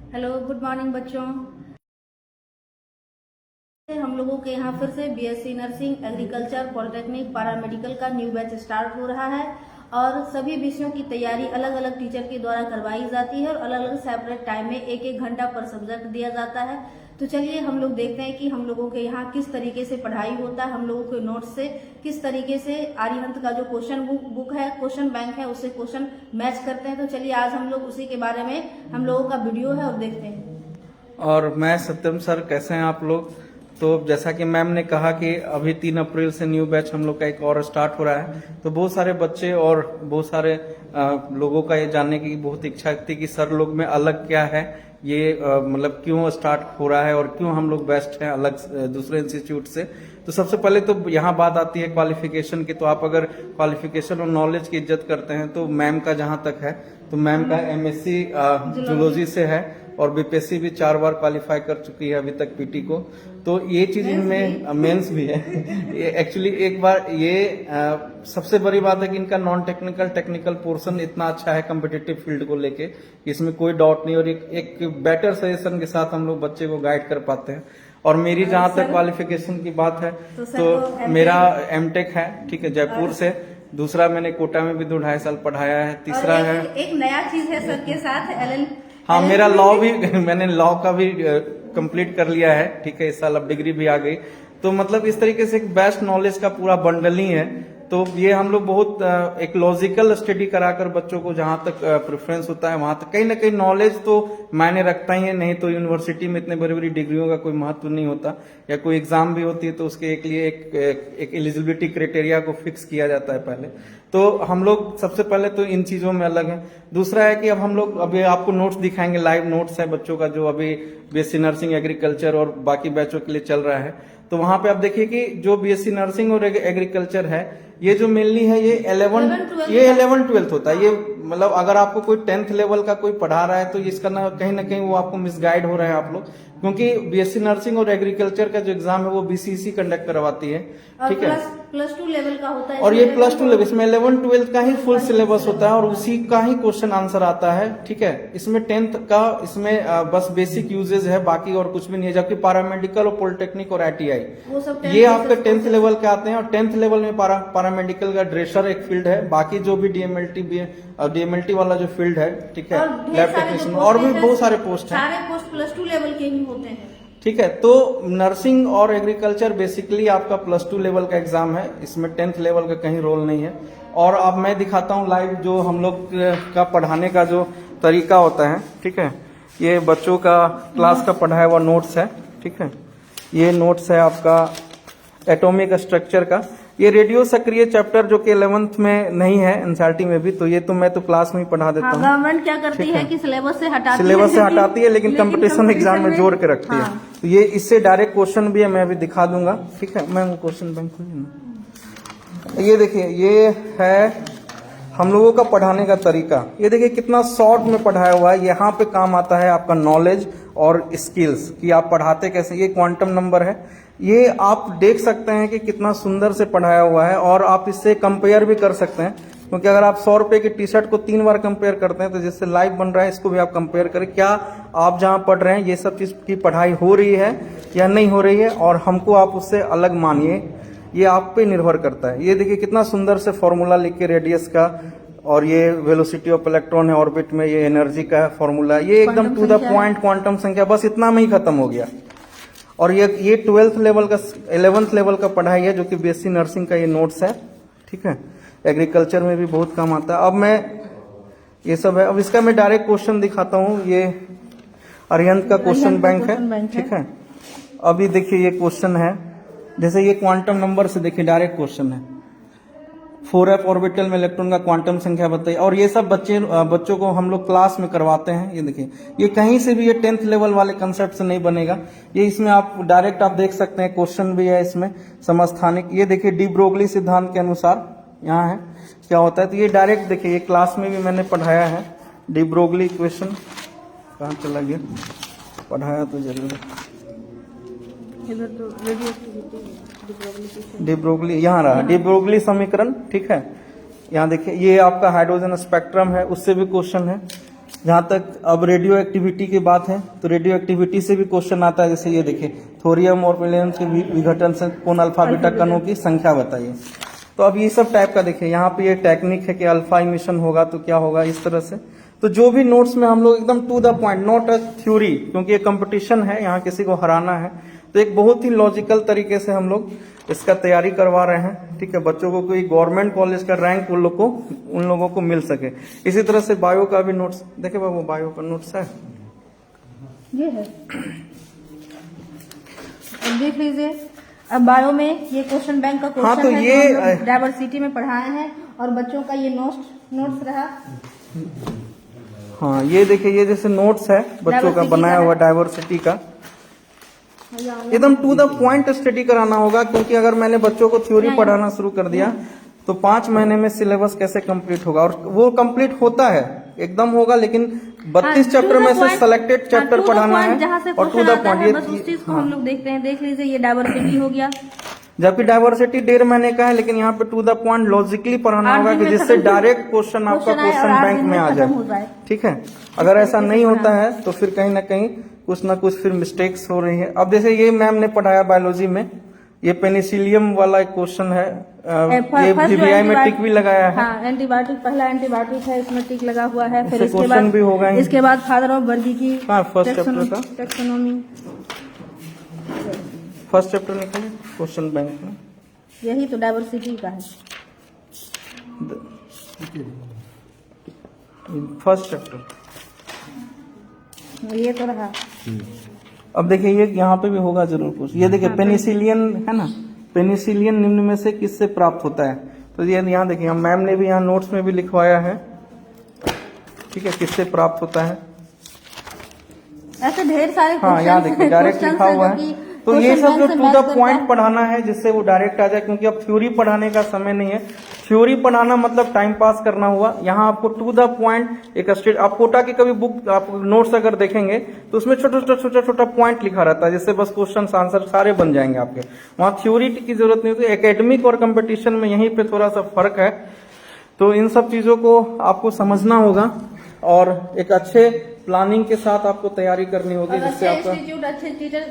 Hello, good morning बच्चों। हम लोगों के यहाँ फिर से BSc nursing, agriculture, polytechnic, paramedical का न्यू बैच स्टार्ट हो रहा है और सभी विषयों की तैयारी अलग अलग टीचर के द्वारा करवाई जाती है और अलग अलग सेपरेट टाइम में एक एक घंटा पर सब्जेक्ट दिया जाता है। तो चलिए हम लोग देखते हैं कि हम लोगों के यहाँ किस तरीके से पढ़ाई होता है, हम लोगों के नोट्स से किस तरीके से आर्यहंत का जो क्वेश्चन बुक है, क्वेश्चन बैंक है, उससे क्वेश्चन मैच करते हैं। तो चलिए आज हम लोग उसी के बारे में हम लोगों का वीडियो है और देखते हैं। और मैं सत्यम सर, कैसे हैं आप लोग? तो जैसा कि मैम ने कहा कि अभी 3 अप्रैल से न्यू बैच हम लोग का एक और स्टार्ट हो रहा है, तो बहुत सारे बच्चे और बहुत सारे लोगों का ये जानने की बहुत इच्छा थी कि सर लोग में अलग क्या है, ये मतलब क्यों स्टार्ट हो रहा है और क्यों हम लोग बेस्ट हैं अलग दूसरे इंस्टीट्यूट से। तो सबसे पहले तो यहाँ बात आती है क्वालिफिकेशन की। तो आप अगर क्वालिफिकेशन और नॉलेज की इज्जत करते हैं तो मैम का जहाँ तक है, तो मैम का एमएससी जूलॉजी से है और बीपीएससी भी 4 बार क्वालिफाई कर चुकी है अभी तक पीटी को। तो ये चीज इनमें मेंस भी है एक्चुअली एक बार ये सबसे बड़ी बात है कि इनका नॉन टेक्निकल टेक्निकल पोर्शन इतना अच्छा है कम्पिटिटिव फील्ड को लेके, इसमें कोई डाउट नहीं। और एक बेटर सजेशन के साथ हम लोग बच्चे को गाइड कर पाते हैं। और मेरी जहां तक क्वालिफिकेशन की बात है तो मेरा एमटेक है, ठीक है, जयपुर से। दूसरा मैंने कोटा में भी 2-2.5 साल पढ़ाया है। तीसरा है एक नया चीज है सर के साथ एलएल। हाँ, मेरा लॉ भी मैंने लॉ का भी कंप्लीट कर लिया है, ठीक है। इस साल अब डिग्री भी आ गई। तो मतलब इस तरीके से एक बेस्ट नॉलेज का पूरा बंडल ही है। तो ये हम लोग बहुत एक लॉजिकल स्टडी कराकर बच्चों को जहां तक प्रेफरेंस होता है वहां तक कहीं ना कहीं नॉलेज तो मायने रखता ही है। नहीं तो यूनिवर्सिटी में इतने बड़ी बड़ी डिग्रियों का कोई महत्व नहीं होता, या कोई एग्जाम भी होती है तो उसके एक लिए एक एलिजिबिलिटी क्राइटेरिया को फिक्स किया जाता है पहले। तो हम लोग सबसे पहले तो इन चीजों में अलग है। दूसरा है कि अब हम लोग अभी आपको नोट्स दिखाएंगे, लाइव नोट्स है बच्चों का जो अभी बीएससी नर्सिंग, एग्रीकल्चर और बाकी बैचों के लिए चल रहा है। तो वहां पे आप देखिए कि जो बीएससी नर्सिंग और एग्रीकल्चर है, ये जो मेनली है ये 11-12 होता है। ये मतलब अगर आपको कोई 10th लेवल का कोई पढ़ा रहा है तो इसका ना कहीं वो आपको मिसगाइड हो रहा है आप लोग, क्योंकि बीएससी नर्सिंग और एग्रीकल्चर का जो एग्जाम है वो बीसीसी कंडक्ट करवाती है, ठीक है। प्लस 2 लेवल का होता है और ये प्लस 2 लेवल, इसमें 11-12 का ही फुल सिलेबस होता है और उसी का ही क्वेश्चन आंसर आता है, ठीक है। इसमें 10th का इसमें बस बेसिक यूजेज है, बाकी और कुछ भी नहीं है। जबकि पैरामेडिकल और पॉलिटेक्निक और आईटीआई ये आपके 10th लेवल के आते हैं। और 10th लेवल में पैरामेडिकल का ड्रेसर एक फील्ड है, बाकी जो भी डीएमएलटी वाला जो फील्ड है, ठीक है, लैब टेक्नीशियन और भी बहुत सारे पोस्ट हैं। सारे पोस्ट प्लस 2 लेवल के ही होते हैं, ठीक है। तो नर्सिंग और एग्रीकल्चर बेसिकली आपका प्लस 2 लेवल का एग्जाम है, इसमें 10th लेवल का कहीं रोल नहीं है। और अब मैं दिखाता हूँ लाइव जो हम लोग का पढ़ाने का जो तरीका होता है, ठीक है। ये बच्चों का क्लास का पढ़ाया हुआ नोट्स है, ठीक है। ये नोट्स है आपका एटॉमिक स्ट्रक्चर का। ये रेडियो सक्रिय चैप्टर जो कि 11th में नहीं है, एनसीईआरटी में भी, तो ये तो मैं तो क्लास में ही पढ़ा देता हूँ। गवर्नमेंट क्या करती है कि सिलेबस से हटाती है, लेकिन कंपटीशन एग्जाम में जोड़ के रखती है। तो ये इससे डायरेक्ट क्वेश्चन भी है, मैं अभी दिखा दूंगा, ठीक है। मैं क्वेश्चन बैंक खोलूंगा। ये देखिए, ये है हम लोगों का पढ़ाने का तरीका। ये देखिए कितना शॉर्ट में पढ़ाया हुआ है। यहाँ पे काम आता है आपका नॉलेज और स्किल्स कि आप पढ़ाते कैसे। ये क्वांटम नंबर है, ये आप देख सकते हैं कि कितना सुंदर से पढ़ाया हुआ है। और आप इससे कंपेयर भी कर सकते हैं, क्योंकि अगर आप 100 रुपए की टी शर्ट को 3 बार कंपेयर करते हैं तो जिससे लाइव बन रहा है इसको भी आप कंपेयर करें, क्या आप जहां पढ़ रहे हैं ये सब चीज की पढ़ाई हो रही है या नहीं हो रही है, और हमको आप उससे अलग मानिए, ये आप पे निर्भर करता है। ये देखिए कितना सुंदर से फॉर्मूला लिख के रेडियस का, और ये वेलोसिटी ऑफ इलेक्ट्रॉन है ऑर्बिट में, ये एनर्जी का फॉर्मूला, ये एकदम टू द पॉइंट क्वांटम संख्या, बस इतना में ही खत्म हो गया। और ये 12th लेवल का 11th लेवल का पढ़ाई है जो कि बीएससी नर्सिंग का ये नोट्स है, ठीक है। एग्रीकल्चर में भी बहुत काम आता है। अब मैं ये सब है, अब इसका मैं डायरेक्ट क्वेश्चन दिखाता हूँ। ये आर्यहंत का क्वेश्चन बैंक है, ठीक है। अभी देखिए ये क्वेश्चन है, जैसे ये क्वांटम नंबर से देखिए डायरेक्ट क्वेश्चन है, 4f ऑर्बिटल में इलेक्ट्रॉन का क्वांटम संख्या बताइए। और ये सब बच्चों को हम लोग क्लास में करवाते हैं। ये देखिए, ये कहीं से भी ये 10th लेवल वाले कंसेप्ट से नहीं बनेगा। ये इसमें आप डायरेक्ट आप देख सकते हैं, क्वेश्चन भी है इसमें समस्थानिक। ये देखिए डी ब्रोगली सिद्धांत के अनुसार यहाँ है क्या होता है। तो ये डायरेक्ट देखिए, ये क्लास में भी मैंने पढ़ाया है। डी ब्रोगली इक्वेशन कहाँ चला गया, पढ़ाया तो जरूर डी ब्रोगली, यहाँ रहा डी ब्रोगली समीकरण, ठीक है। यहाँ देखिए ये आपका हाइड्रोजन स्पेक्ट्रम है, उससे भी क्वेश्चन है। जहाँ तक अब रेडियो एक्टिविटी की बात है तो रेडियो एक्टिविटी से भी क्वेश्चन आता है। जैसे ये देखिए, थोरियम और प्लेटिनम के विघटन से कौन अल्फा बीटा कणों की संख्या बताइए। तो अब ये सब टाइप का देखिए, यहाँ पे ये टेक्निक है कि अल्फा इमिशन होगा तो क्या होगा, इस तरह से। तो जो भी नोट्स में हम लोग एकदम to the point, not a theory, क्योंकि ये कंपटीशन है, यहाँ किसी को हराना है, तो एक बहुत ही लॉजिकल तरीके से हम लोग इसका तैयारी करवा रहे हैं। ठीक है, बच्चों को कोई गवर्नमेंट कॉलेज का रैंक उन लोगों को मिल सके। इसी तरह से बायो का भी नोट्स देखिए बाबू, बायो का नोट्स है, ये है, अब देख लीजिए। अब बायो में ये क्वेश्चन बैंक का क्वेश्चन तो है, ये जो हम लोग डाइवर्सिटी में पढ़ाए हैं, और बच्चों का ये नोट्स रहा। हाँ, ये देखिए, ये जैसे नोट्स है बच्चों का बनाया हुआ डाइवर्सिटी का, एकदम टू द पॉइंट स्टडी कराना होगा। क्योंकि अगर मैंने बच्चों को थ्योरी पढ़ाना शुरू कर दिया तो 5 महीने में सिलेबस कैसे कंप्लीट होगा, और वो कंप्लीट होता है, एकदम होगा, लेकिन 32 चैप्टर में से सिलेक्टेड चैप्टर पढ़ाना है, और टू द पॉइंट, बस उस चीज को हम लोग देखते हैं। देख लीजिए, ये डाइवर्सिटी हो गया, जबकि डाइवर्सिटी 1.5 महीने का है, लेकिन यहाँ पे टू द पॉइंट लॉजिकली पढ़ाना होगा कि जिससे डायरेक्ट क्वेश्चन आपका क्वेश्चन बैंक में आ जाए। ठीक है, अगर ऐसा नहीं होता है तो फिर कहीं ना कहीं कुछ ना कुछ फिर मिस्टेक्स हो रही है। अब जैसे ये मैम ने पढ़ाया बायोलॉजी में, ये पेनिसिलियम वाला एक क्वेश्चन है, ये VVI में टिक भी लगाया है। हाँ, एंटीबायोटिक, पहला एंटीबायोटिक है, इसमें टिक लगा हुआ है। फिर इसके बाद भी होगा, इसके बाद फादर ऑफ वर्गी की फर्स्ट चैप्टर का टेक्सोनोमी, फर्स्ट चैप्टर निकालिए क्वेश्चन बैंक में, यही तो डाइवर्सिटी का है, फर्स्ट चैप्टर, ये तो रहा। अब देखिए, ये यहाँ पे भी होगा जरूर कुछ। ये देखिए, पेनिसिलियन है ना, पेनिसिलियन निम्न में से किससे प्राप्त होता है, तो ये यहाँ देखिए, मैम ने भी यहाँ नोट्स में भी लिखवाया है। ठीक है, किससे प्राप्त होता है, ऐसे ढेर सारे हाँ यहाँ देखिए डायरेक्ट लिखा हुआ है। तो ये सब जो टू द पॉइंट पढ़ाना है जिससे वो डायरेक्ट आ जाए, क्योंकि अब थ्योरी पढ़ाने का समय नहीं है। थ्योरी पढ़ाना मतलब टाइम पास करना हुआ, यहाँ आपको टू द पॉइंट एक स्टेट। आप कोटा की कभी बुक, आप नोट्स अगर देखेंगे तो उसमें छोटा छोटा पॉइंट लिखा रहता है, जिससे बस क्वेश्चन आंसर सारे बन जाएंगे आपके। वहाँ थ्योरी की जरूरत नहीं होती। एकेडमिक और कंपटीशन में यहीं पे थोड़ा सा फर्क है। तो इन सब चीजों को आपको समझना होगा और एक अच्छे प्लानिंग के साथ आपको तैयारी करनी होगी, जिससे आपका इंस्टीट्यूट अच्छे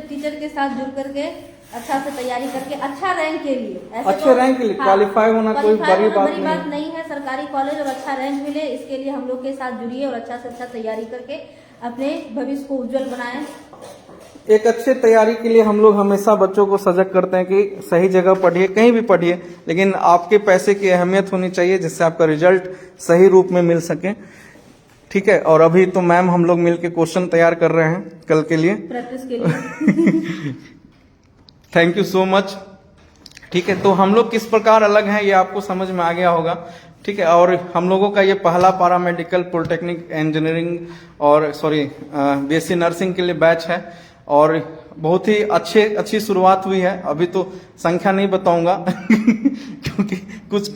टीचर के साथ जुड़ करके अच्छा से तैयारी करके अच्छा रैंक के लिए, अच्छे रैंक के लिए क्वालिफाई होना कोई बड़ी बात नहीं है। सरकारी कॉलेज और अच्छा रैंक मिले, इसके लिए हम लोग के साथ जुड़िए और अच्छा से अच्छा तैयारी करके अपने भविष्य को उज्जवल बनाएं। एक अच्छे तैयारी के लिए हम लोग हमेशा बच्चों को सजग करते हैं कि सही जगह पढ़िए, कहीं भी पढ़िए, लेकिन आपके पैसे की अहमियत होनी चाहिए, जिससे आपका रिजल्ट सही रूप में मिल सके। ठीक है, और अभी तो मैम हम लोग मिलके क्वेश्चन तैयार कर रहे हैं कल के लिए, प्रैक्टिस के लिए। Thank you so much. ठीक है, तो हम लोग किस प्रकार अलग हैं ये आपको समझ में आ गया होगा। ठीक है, और हम लोगों का ये पहला पैरामेडिकल पॉलिटेक्निक इंजीनियरिंग और BSc नर्सिंग के लिए बैच है, और बहुत ही अच्छी शुरुआत हुई है। अभी तो संख्या नहीं बताऊंगा क्योंकि कुछ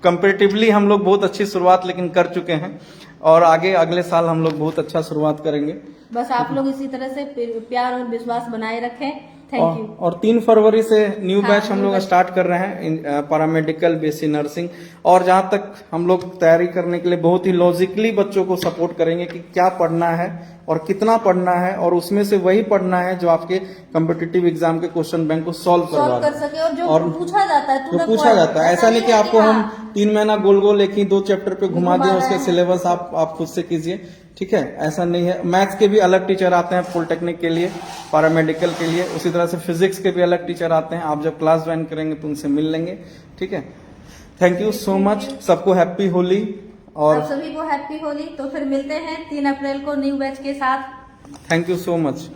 कंपेरेटिवली हम लोग बहुत अच्छी शुरुआत लेकिन कर चुके हैं, और आगे अगले साल हम लोग बहुत अच्छा शुरुआत करेंगे। बस आप लोग इसी तरह से प्यार और विश्वास बनाए रखें। Thank you. और 3 फरवरी से न्यू बैच हम लोग स्टार्ट कर रहे हैं, पैरामेडिकल BSc नर्सिंग। और जहां तक हम लोग तैयारी करने के लिए बहुत ही लॉजिकली बच्चों को सपोर्ट करेंगे कि क्या पढ़ना है और कितना पढ़ना है, और उसमें से वही पढ़ना है जो आपके कॉम्पिटिटिव एग्जाम के क्वेश्चन बैंक को सॉल्व कर सके, और जो पूछा जाता है, जो पूछा जाता है। ऐसा नहीं कि आपको हम 3 महीना गोल एक ही 2 चैप्टर पे घुमा दें, उसके सिलेबस आप खुद से कीजिए। ठीक है, ऐसा नहीं है। मैथ्स के भी अलग टीचर आते हैं पॉलिटेक्निक के लिए, पैरामेडिकल के लिए, उसी तरह से फिजिक्स के भी अलग टीचर आते हैं। आप जब क्लास ज्वाइन करेंगे तो उनसे मिल लेंगे। ठीक है, थैंक यू सो मच। सबको हैप्पी होली, और आप सभी को हैप्पी होली। तो फिर मिलते हैं 3 अप्रैल को न्यू बैच के साथ। Thank you so much.